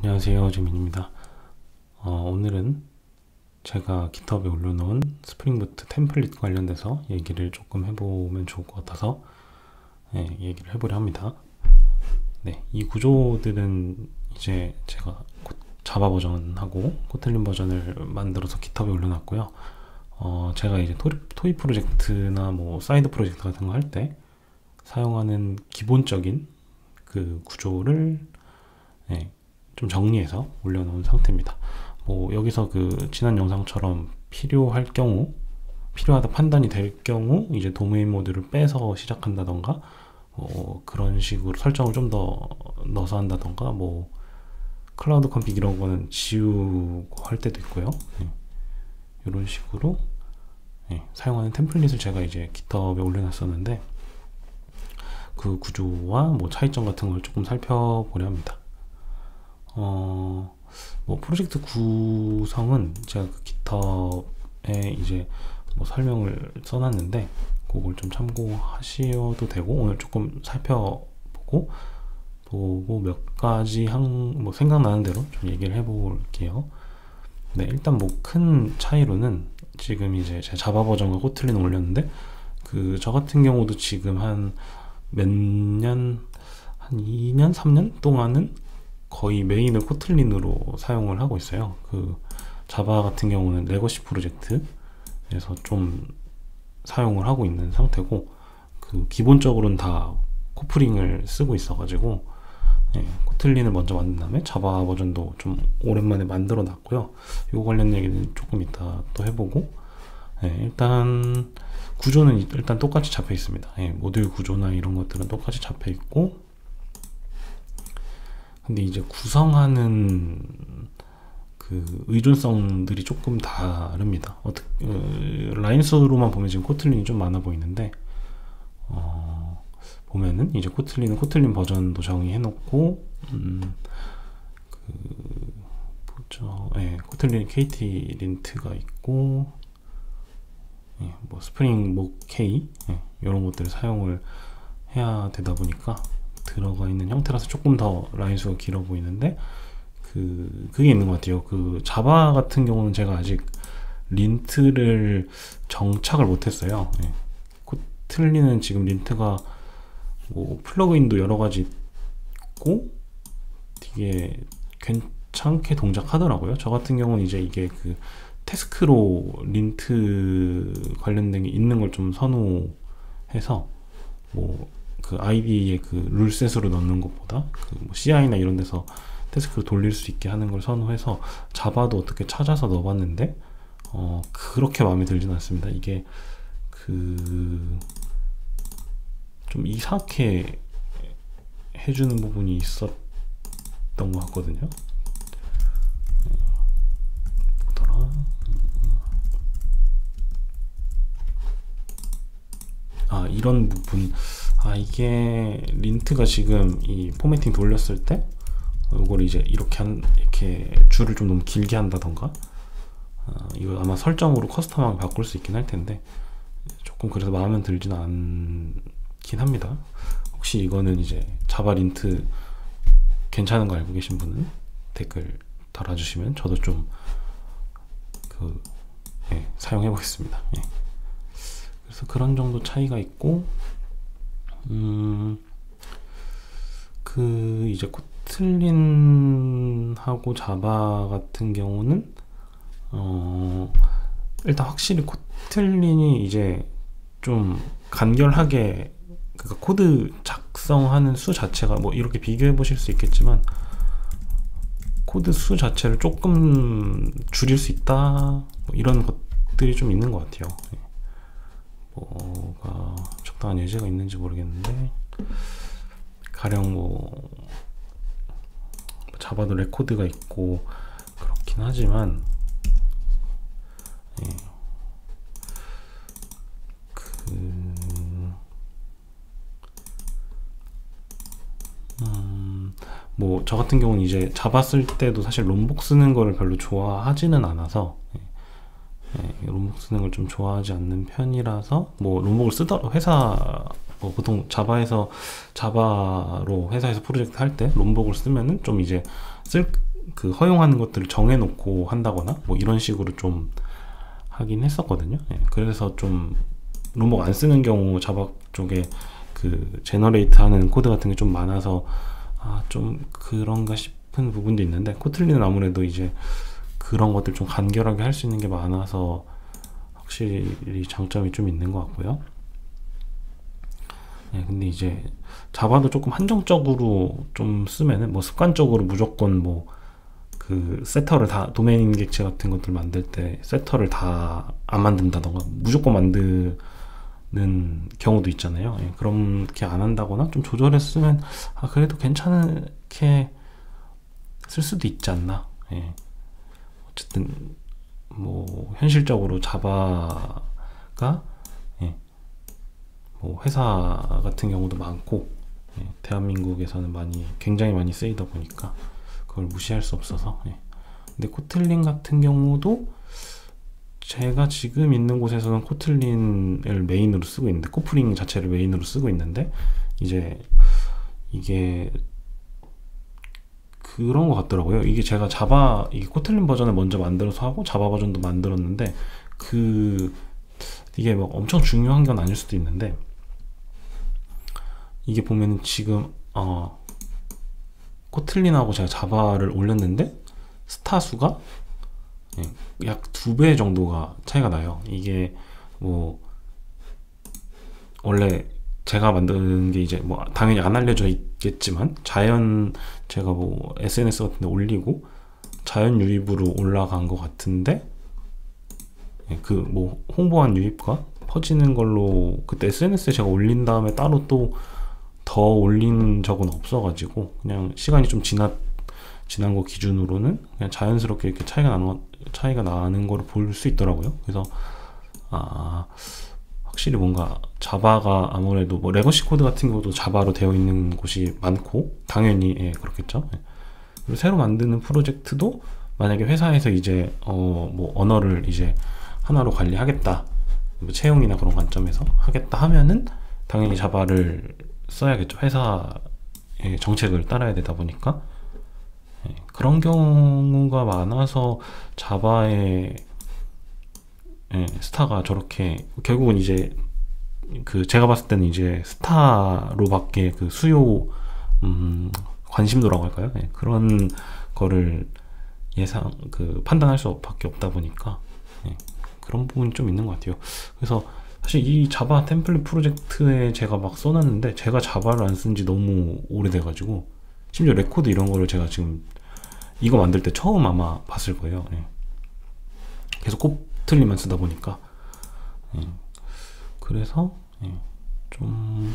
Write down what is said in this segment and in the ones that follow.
안녕하세요, 재민입니다. 오늘은 제가 깃허브에 올려놓은 스프링부트 템플릿 관련돼서 얘기를 조금 해보면 좋을 것 같아서 얘기를 해보려 합니다. 네, 이 구조들은 이제 제가 자바 버전하고 코틀린 버전을 만들어서 깃허브에 올려놨고요. 제가 이제 토이 프로젝트나 뭐 사이드 프로젝트 같은 거 할 때 사용하는 기본적인 그 구조를 좀 정리해서 올려놓은 상태입니다. 뭐 여기서 그 지난 영상처럼 필요할 경우, 필요하다 판단이 될 경우 이제 도메인 모드를 빼서 시작한다던가 그런 식으로 설정을 좀 더 넣어서 한다던가 뭐 클라우드 컴픽 이런 거는 지우고 할 때도 있고요. 이런 식으로 사용하는 템플릿을 제가 이제 깃허브에 올려놨었는데 그 구조와 뭐 차이점 같은 걸 조금 살펴보려 합니다. 뭐 프로젝트 구성은 제가 그 깃허브에 이제 뭐 설명을 써놨는데 그걸 좀 참고하셔도 되고 오늘 조금 살펴보고 몇 가지 뭐 생각나는 대로 좀 얘기를 해볼게요. 네, 일단 뭐 큰 차이로는 지금 이제 제 자바 버전과 코틀린 올렸는데 저 같은 경우도 지금 한 2년, 3년 동안은 거의 메인을 코틀린으로 사용을 하고 있어요. 그 자바 같은 경우는 레거시 프로젝트에서 좀 사용을 하고 있는 상태고 그 기본적으로는 다 코프링을 쓰고 있어가지고 코틀린을 먼저 만든 다음에 자바 버전도 좀 오랜만에 만들어 놨고요. 이거 관련 얘기는 조금 이따 또 해보고 일단 구조는 일단 똑같이 잡혀 있습니다. 모듈 구조나 이런 것들은 똑같이 잡혀 있고 근데 이제 구성하는 그 의존성들이 조금 다릅니다. 라인수로만 보면 지금 코틀린이 좀 많아 보이는데 보면은 이제 코틀린은 코틀린 버전도 정의해 놓고 코틀린 KT 린트가 있고 뭐 스프링 목 K 이런 것들을 사용을 해야 되다 보니까 들어가 있는 형태라서 조금 더 라인 수가 길어 보이는데 그게 있는 것 같아요. 그 자바 같은 경우는 제가 아직 린트를 정착을 못했어요. 코틀린은 지금 린트가 뭐 플러그인도 여러 가지 있고 되게 괜찮게 동작하더라고요. 저 같은 경우는 이제 이게 그 태스크로 린트 관련된 게 있는 걸 좀 선호해서 뭐 그 ID에 그 룰셋으로 넣는 것보다 그 뭐 CI나 이런 데서 태스크를 돌릴 수 있게 하는 걸 선호해서 자바도 어떻게 찾아서 넣어봤는데 그렇게 마음에 들지는 않습니다. 이게 좀 이상하게 해주는 부분이 있었던 것 같거든요. 뭐더라? 이런 부분. 이게 린트가 지금 이 포매팅 돌렸을 때 이걸 이제 이렇게 줄을 좀 너무 길게 한다던가 이거 아마 설정으로 커스텀하게 바꿀 수 있긴 할 텐데 조금 그래서 마음에 들지는 않긴 합니다. 혹시 이거는 이제 자바 린트 괜찮은 거 알고 계신 분은 댓글 달아주시면 저도 좀 사용해 보겠습니다. 그래서 그런 정도 차이가 있고 이제 코틀린하고 자바 같은 경우는 일단 확실히 코틀린이 이제 좀 간결하게 그러니까 코드 작성하는 수 자체가 뭐 이렇게 비교해 보실 수 있겠지만 코드 수 자체를 조금 줄일 수 있다 뭐 이런 것들이 좀 있는 것 같아요. 뭐가 적당한 예제가 있는지 모르겠는데 가령 뭐 자바도 레코드가 있고 그렇긴 하지만 뭐 저 같은 경우는 이제 자바 쓸 때도 사실 롬복 쓰는 거를 별로 좋아하지는 않아서 롬복 쓰는 걸 좀 좋아하지 않는 편이라서 뭐 롬복을 뭐 보통 자바로 회사에서 프로젝트 할 때 롬복을 쓰면은 좀 이제 그 허용하는 것들을 정해놓고 한다거나 뭐 이런 식으로 좀 하긴 했었거든요. 그래서 좀 룸워크 안 쓰는 경우 자바 쪽에 그 제너레이트 하는 코드 같은 게 좀 많아서 좀 그런가 싶은 부분도 있는데, 코틀린은 아무래도 이제 그런 것들 좀 간결하게 할 수 있는 게 많아서 확실히 장점이 좀 있는 것 같고요. 근데 이제 자바도 조금 한정적으로 좀 쓰면은 뭐 습관적으로 무조건 뭐 그 세터를 다, 도메인 객체 같은 것들 만들 때 세터를 다 안 만든다던가 무조건 만드는 경우도 있잖아요. 그렇게 안 한다거나 좀 조절해서 쓰면 그래도 괜찮게 쓸 수도 있지 않나. 어쨌든 뭐 현실적으로 자바가 뭐 회사 같은 경우도 많고 대한민국에서는 굉장히 많이 쓰이다 보니까 그걸 무시할 수 없어서. 근데 코틀린 같은 경우도 제가 지금 있는 곳에서는 코틀린을 메인으로 쓰고 있는데, 코프링 자체를 메인으로 쓰고 있는데, 이제 이게 그런 것 같더라고요. 이게 제가 이게 코틀린 버전을 먼저 만들어서 하고 자바 버전도 만들었는데, 이게 막 엄청 중요한 건 아닐 수도 있는데, 이게 보면은 지금 코틀린하고 제가 자바를 올렸는데 스타 수가 약 2배 정도가 차이가 나요. 이게 뭐 원래 제가 만드는 게 이제 뭐 당연히 안 알려져 있겠지만 제가 뭐 SNS 같은 데 올리고 자연 유입으로 올라간 것 같은데, 그 뭐 홍보한 유입과 퍼지는 걸로 그때 SNS에 제가 올린 다음에 따로 또 더 올린 적은 없어가지고, 그냥 시간이 좀 지난 거 기준으로는 그냥 자연스럽게 이렇게 차이가 나는 거를 볼 수 있더라고요. 그래서 확실히 뭔가 자바가 아무래도 뭐 레거시 코드 같은 것도 자바로 되어 있는 곳이 많고 당연히 그렇겠죠. 그리고 새로 만드는 프로젝트도 만약에 회사에서 이제 뭐 언어를 이제 하나로 관리하겠다, 뭐 채용이나 그런 관점에서 하겠다 하면은 당연히 자바를 써야겠죠. 회사의 정책을 따라야 되다 보니까. 그런 경우가 많아서 자바의 스타가 저렇게 결국은 이제 그 제가 봤을 때는 이제 스타로밖에 그 수요 관심도라고 할까요? 그런 거를 판단할 수밖에 없다 보니까 그런 부분이 좀 있는 것 같아요. 그래서 사실 이 자바 템플릿 프로젝트에 제가 막 써놨는데, 제가 자바를 안 쓴 지 너무 오래돼가지고 심지어 레코드 이런 거를 제가 지금 이거 만들 때 처음 아마 봤을 거예요. 계속 코틀린만 쓰다 보니까. 그래서 좀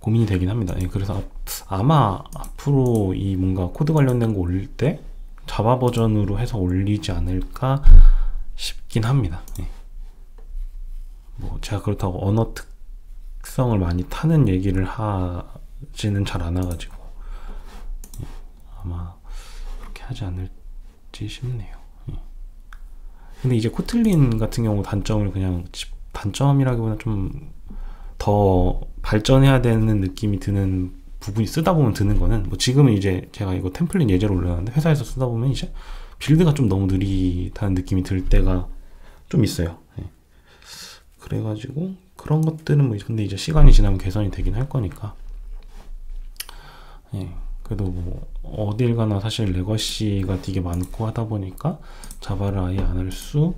고민이 되긴 합니다. 그래서 아마 앞으로 이 뭔가 코드 관련된 거 올릴 때 자바 버전으로 해서 올리지 않을까 싶긴 합니다. 뭐 제가 그렇다고 언어 특성을 많이 타는 얘기를 하지는 잘 않아가지고 아마 그렇게 하지 않을지 싶네요. 근데 이제 코틀린 같은 경우 단점을 단점이라기보다 좀 더 발전해야 되는 느낌이 드는 부분이, 쓰다 보면 드는 거는, 뭐 지금은 이제 제가 이거 템플릿 예제로 올려놨는데 회사에서 쓰다 보면 이제 빌드가 좀 너무 느리다는 느낌이 들 때가 좀 있어요. 그래가지고 그런 것들은 뭐 근데 이제 시간이 지나면 개선이 되긴 할 거니까. 그래도 뭐 어딜 가나 사실 레거시가 되게 많고 하다 보니까 자바를 아예 안 할 수는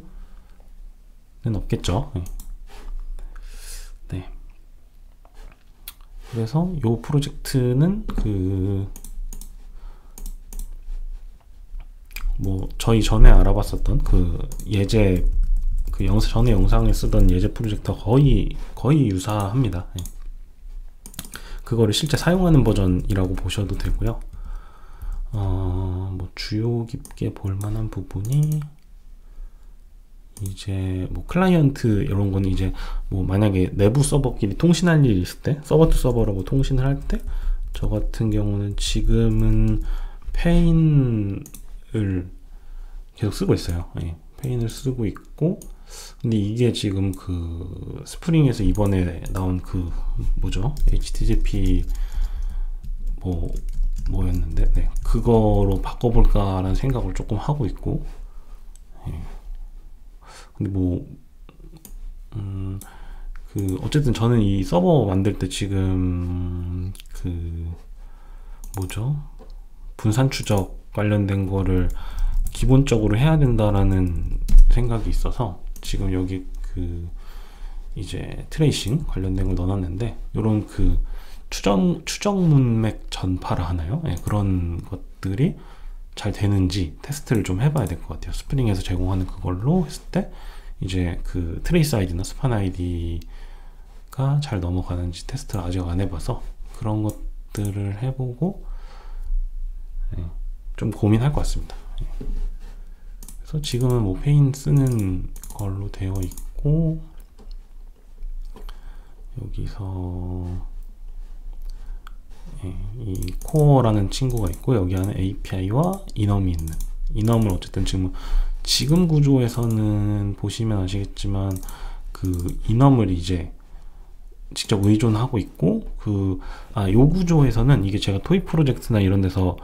없겠죠. 그래서 요 프로젝트는 뭐 저희 전에 알아봤었던 예제 전에 영상에 쓰던 예제 프로젝트와 거의 유사합니다. 그거를 실제 사용하는 버전이라고 보셔도 되고요. 뭐 주요 깊게 볼만한 부분이 이제 뭐 클라이언트 이런 거는 이제 뭐 만약에 내부 서버끼리 통신할 일이 있을 때, 서버 투 서버라고 통신을 할 때, 저 같은 경우는 지금은 페인을 계속 쓰고 있어요. 페인을 쓰고 있고, 근데 이게 지금 스프링에서 이번에 나온 뭐죠? HTTP 뭐 뭐였는데, 네, 그거로 바꿔볼까라는 생각을 조금 하고 있고, 예. 근데 뭐, 어쨌든 저는 이 서버 만들 때 지금 뭐죠? 분산 추적 관련된 거를 기본적으로 해야 된다라는 생각이 있어서 지금 여기 이제 트레이싱 관련된 걸 넣어놨는데, 요런 추적 문맥 전파라 하나요? 네, 그런 것들이 잘 되는지 테스트를 좀 해봐야 될 것 같아요. 스프링에서 제공하는 그걸로 했을 때 이제 트레이스 아이디나 스판 아이디가 잘 넘어가는지 테스트를 아직 안 해봐서 그런 것들을 해보고, 네, 좀 고민할 것 같습니다. 네. 그래서 지금은 뭐 페인 쓰는 걸로 되어 있고, 여기서 이 코어라는 친구가 있고, 여기 안에 API와 이넘이 있는, 이넘을 어쨌든 지금 구조에서는 보시면 아시겠지만 이넘을 이제 직접 의존하고 있고, 요 구조에서는 이게 제가 토익 프로젝트나 이런 데서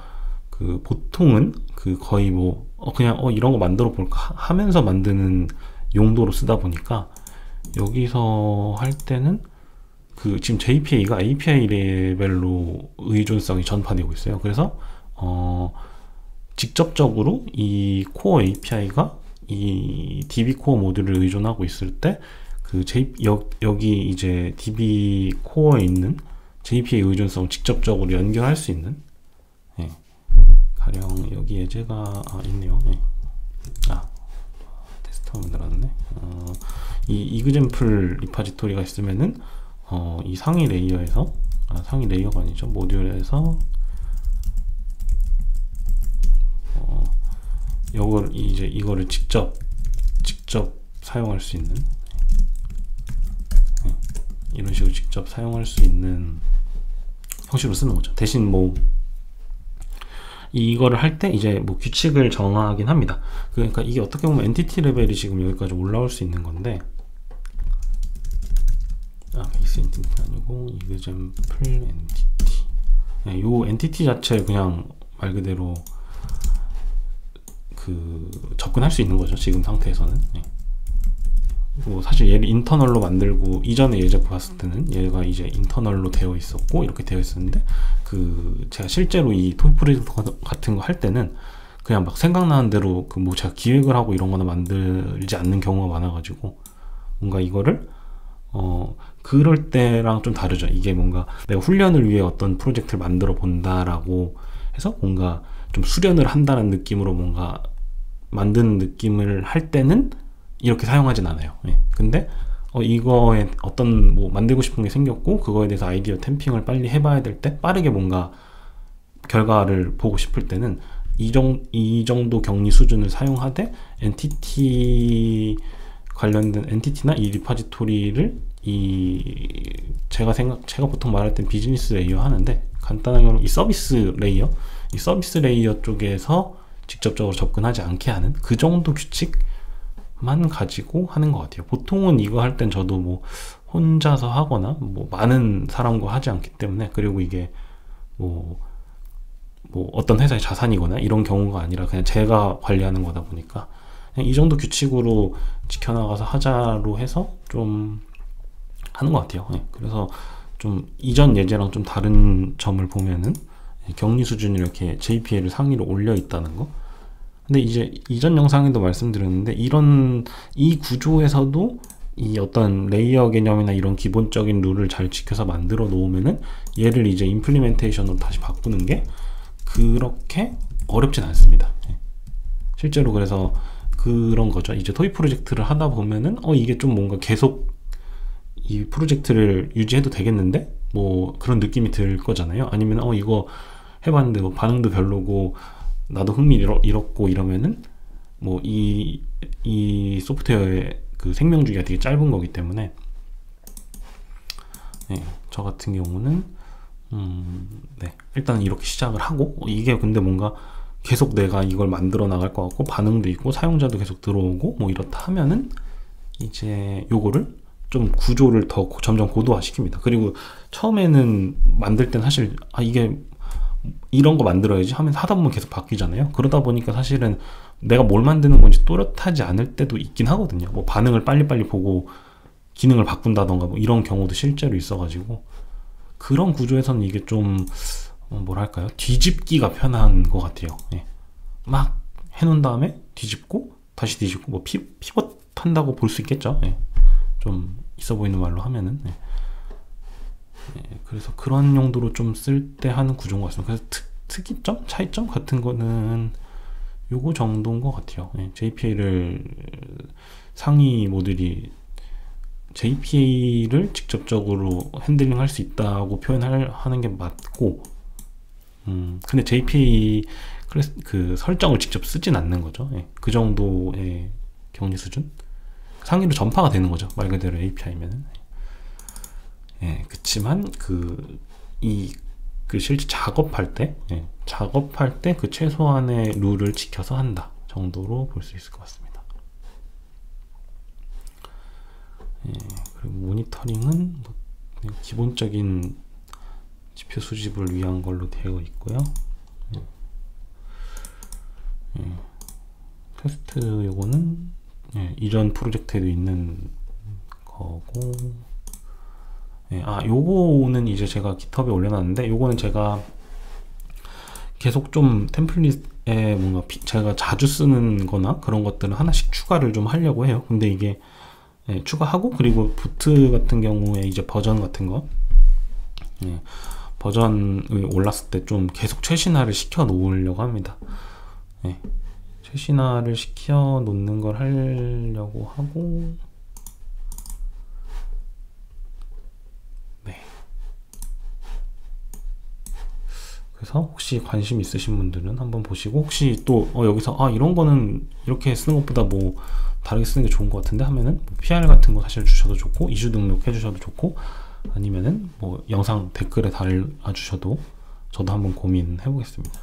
보통은 거의 뭐 그냥 이런 거 만들어 볼까 하면서 만드는 용도로 쓰다 보니까, 여기서 할 때는 지금 JPA가 API 레벨로 의존성이 전파되고 있어요. 그래서 직접적으로 이 코어 API가 이 DB 코어 모듈을 의존하고 있을 때 여기 이제 DB 코어에 있는 JPA 의존성을 직접적으로 연결할 수 있는, 예, 가령 여기 예제가 있네요. 예. 테스터 만들었네. 이 이그젬플 리파지토리가 있으면은 이 상위 레이어에서 상위 레이어가 아니죠, 모듈에서 이거를 직접 사용할 수 있는, 네, 이런 식으로 직접 사용할 수 있는 형식으로 쓰는 거죠. 대신 뭐 이거를 할 때 이제 뭐 규칙을 정하긴 합니다. 그러니까 이게 어떻게 보면 엔티티 레벨이 지금 여기까지 올라올 수 있는 건데, 베이스 엔티티 아니고 이그젬플 엔티티, 네, 요 엔티티 자체 그냥 말 그대로 접근할 수 있는 거죠, 지금 상태에서는. 네. 뭐 사실 얘를 인터널로 만들고 이전에 예제 봤을 때는 얘가 이제 인터널로 되어 있었고 이렇게 되어 있었는데, 제가 실제로 이 토익 프로젝트 같은 거 할 때는 그냥 막 생각나는 대로 뭐 제가 기획을 하고 이런 거나 만들지 않는 경우가 많아가지고, 뭔가 이거를 그럴 때랑 좀 다르죠. 이게 뭔가 내가 훈련을 위해 어떤 프로젝트를 만들어 본다라고 해서 뭔가 좀 수련을 한다는 느낌으로 뭔가 만드는 느낌을 할 때는 이렇게 사용하진 않아요. 네. 근데 이거에 어떤 뭐 만들고 싶은 게 생겼고 그거에 대해서 아이디어 템핑을 빨리 해봐야 될 때, 빠르게 뭔가 결과를 보고 싶을 때는 이 정도 격리 수준을 사용하되, 엔티티 관련된 엔티티나 이 리파지토리를 제가 보통 말할 땐 비즈니스 레이어 하는데, 간단하게 이 서비스 레이어 쪽에서 직접적으로 접근하지 않게 하는 그 정도 규칙만 가지고 하는 것 같아요. 보통은 이거 할 땐 저도 뭐 혼자서 하거나 뭐 많은 사람과 하지 않기 때문에, 그리고 이게 뭐 어떤 회사의 자산이거나 이런 경우가 아니라 그냥 제가 관리하는 거다 보니까 그냥 이 정도 규칙으로 지켜나가서 하자로 해서 좀 하는 것 같아요. 네. 그래서 좀 이전 예제랑 좀 다른 점을 보면은 격리 수준이 이렇게 JPA를 상위로 올려 있다는 거. 근데 이제 이전 영상에도 말씀드렸는데, 이 구조에서도 이 어떤 레이어 개념이나 이런 기본적인 룰을 잘 지켜서 만들어 놓으면은 얘를 이제 임플리멘테이션으로 다시 바꾸는 게 그렇게 어렵진 않습니다. 실제로 그래서 그런 거죠. 이제 토익 프로젝트를 하다 보면은 이게 좀 뭔가 계속 이 프로젝트를 유지해도 되겠는데? 뭐 그런 느낌이 들 거잖아요. 아니면 이거 해봤는데 뭐 반응도 별로고 나도 흥미 잃었고 이러면은 뭐 이 소프트웨어의 생명주기가 되게 짧은 거기 때문에, 네, 저 같은 경우는 네, 일단 이렇게 시작을 하고, 이게 근데 뭔가 계속 내가 이걸 만들어 나갈 것 같고 반응도 있고 사용자도 계속 들어오고 뭐 이렇다 하면은 이제 요거를 좀 구조를 더 점점 고도화 시킵니다. 그리고 처음에는 만들 땐 사실 이게 이런 거 만들어야지 하면서 하다 보면 계속 바뀌잖아요. 그러다 보니까 사실은 내가 뭘 만드는 건지 또렷하지 않을 때도 있긴 하거든요. 뭐 반응을 빨리빨리 보고 기능을 바꾼다던가 뭐 이런 경우도 실제로 있어가지고, 그런 구조에서는 이게 좀 뭐랄까요, 뒤집기가 편한 것 같아요. 예. 막 해놓은 다음에 뒤집고 다시 뒤집고, 뭐 피벗 한다고 볼 수 있겠죠. 예. 좀 있어 보이는 말로 하면은. 예. 예. 그래서 그런 용도로 좀 쓸 때 하는 구조인 것 같습니다. 그래서 특이점? 차이점 같은 거는 요거 정도인 것 같아요. 예. JPA를 상위 모듈이 JPA를 직접적으로 핸들링 할 수 있다고 하는 게 맞고, 근데 JPA 그 설정을 직접 쓰진 않는 거죠. 예, 그 정도의 격리 수준? 상위로 전파가 되는 거죠. 말 그대로 API면은. 예, 그치만 실제 작업할 때, 예, 작업할 때 그 최소한의 룰을 지켜서 한다 정도로 볼 수 있을 것 같습니다. 예, 그리고 모니터링은 뭐 기본적인 지표 수집을 위한 걸로 되어 있고요. 예. 예. 테스트 요거는 이전 프로젝트에도 있는 거고, 요거는 이제 제가 깃허브에 올려놨는데, 요거는 제가 계속 좀 템플릿에 뭔가 제가 자주 쓰는 거나 그런 것들은 하나씩 추가를 좀 하려고 해요. 근데 이게 추가하고, 그리고 부트 같은 경우에 이제 버전 같은 거, 버전이 올랐을 때 좀 계속 최신화를 시켜 놓으려고 합니다. 최신화를 시켜 놓는 걸 하려고 하고, 그래서 혹시 관심 있으신 분들은 한번 보시고, 혹시 또 여기서 이런 거는 이렇게 쓰는 것보다 뭐 다르게 쓰는 게 좋은 것 같은데 하면은 PR 같은 거 사실 주셔도 좋고, 이슈 등록해 주셔도 좋고, 아니면은 뭐 영상 댓글에 달아주셔도 저도 한번 고민해 보겠습니다.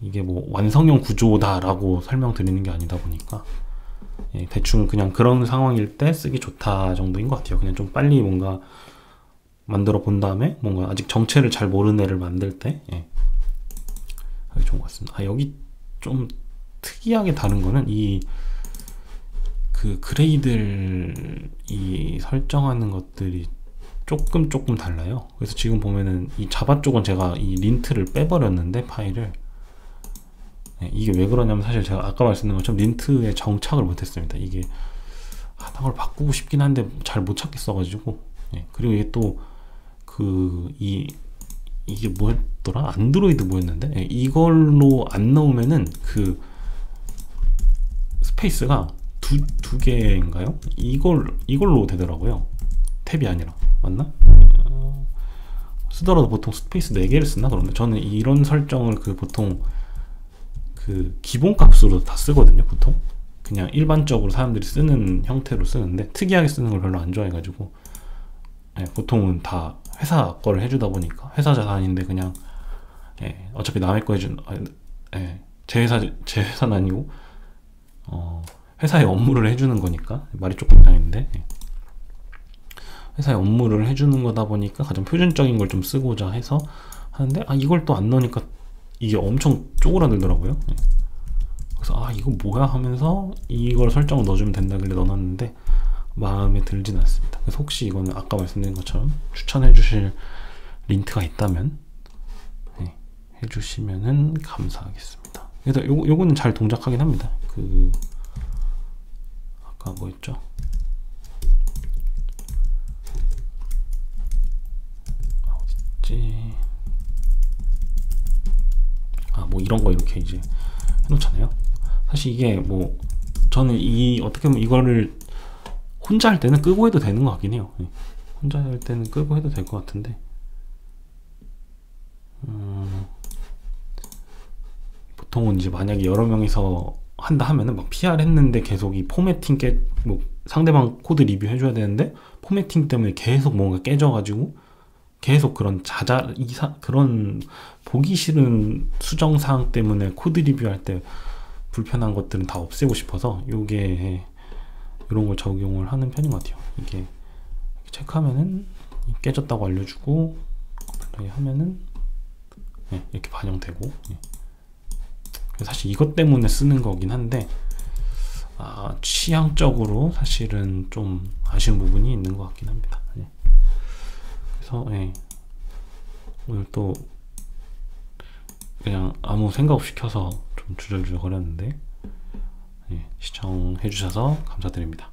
이게 뭐 완성형 구조다라고 설명드리는 게 아니다 보니까, 대충 그냥 그런 상황일 때 쓰기 좋다 정도인 것 같아요. 그냥 좀 빨리 뭔가 만들어 본 다음에 뭔가 아직 정체를 잘 모르는 애를 만들 때 하기 좋은 것 같습니다. 여기 좀 특이하게 다른 거는 그 그레이들이 설정하는 것들이 조금 달라요. 그래서 지금 보면은 이 자바 쪽은 제가 이 린트를 빼버렸는데, 파일을, 이게 왜 그러냐면, 사실 제가 아까 말씀드린 것처럼 린트에 정착을 못했습니다. 이게 하나 걸 바꾸고 싶긴 한데 잘 못 찾겠어가지고. 그리고 이게 또 이게 뭐였더라? 안드로이드 뭐였는데? 이걸로 안 넣으면은 그 스페이스가 두 개인가요? 이걸로 되더라고요. 탭이 아니라. 맞나? 쓰더라도 보통 스페이스 4개를 쓰나? 그런데 저는 이런 설정을 보통 기본 값으로 다 쓰거든요. 보통 그냥 일반적으로 사람들이 쓰는 형태로 쓰는데, 특이하게 쓰는 걸 별로 안 좋아해가지고, 보통은 다 회사 거를 해주다 보니까, 회사 자산인데 그냥 어차피 남의 거 제 회사는 아니고 회사의 업무를 해주는 거니까, 말이 조금 이상했는데, 회사의 업무를 해주는 거다 보니까 가장 표준적인 걸 좀 쓰고자 해서 하는데, 이걸 또 안 넣으니까 이게 엄청 쪼그라들더라고요. 그래서 이거 뭐야 하면서 이걸 설정을 넣어주면 된다길래 넣어놨는데 마음에 들진 않습니다. 그래서 혹시 이거는 아까 말씀드린 것처럼 추천해 주실 린트가 있다면 해주시면은 감사하겠습니다. 그래서 요거는 잘 동작하긴 합니다. 아까 뭐였죠? 어딨지? 뭐 이런 거 이렇게 이제 해놓잖아요. 사실 이게 뭐 저는 어떻게 보면 이거를 혼자 할 때는 끄고 해도 되는 것 같긴 해요. 혼자 할 때는 끄고 해도 될 것 같은데, 보통은 이제 만약에 여러 명이서 한다 하면은 막 PR 했는데 계속 이 포매팅 뭐 상대방 코드 리뷰 해줘야 되는데 포매팅 때문에 계속 뭔가 깨져가지고 계속 그런 그런 보기 싫은 수정사항 때문에 코드 리뷰할 때 불편한 것들은 다 없애고 싶어서 요게 이런 걸 적용을 하는 편인 것 같아요. 이게 체크하면은 깨졌다고 알려주고, 플레이 하면은 이렇게 반영되고, 사실 이것 때문에 쓰는 거긴 한데 취향적으로 사실은 좀 아쉬운 부분이 있는 것 같긴 합니다. 그래서 오늘 또 그냥 아무 생각 없이 켜서 좀 주절주절 거렸는데 시청해 주셔서 감사드립니다.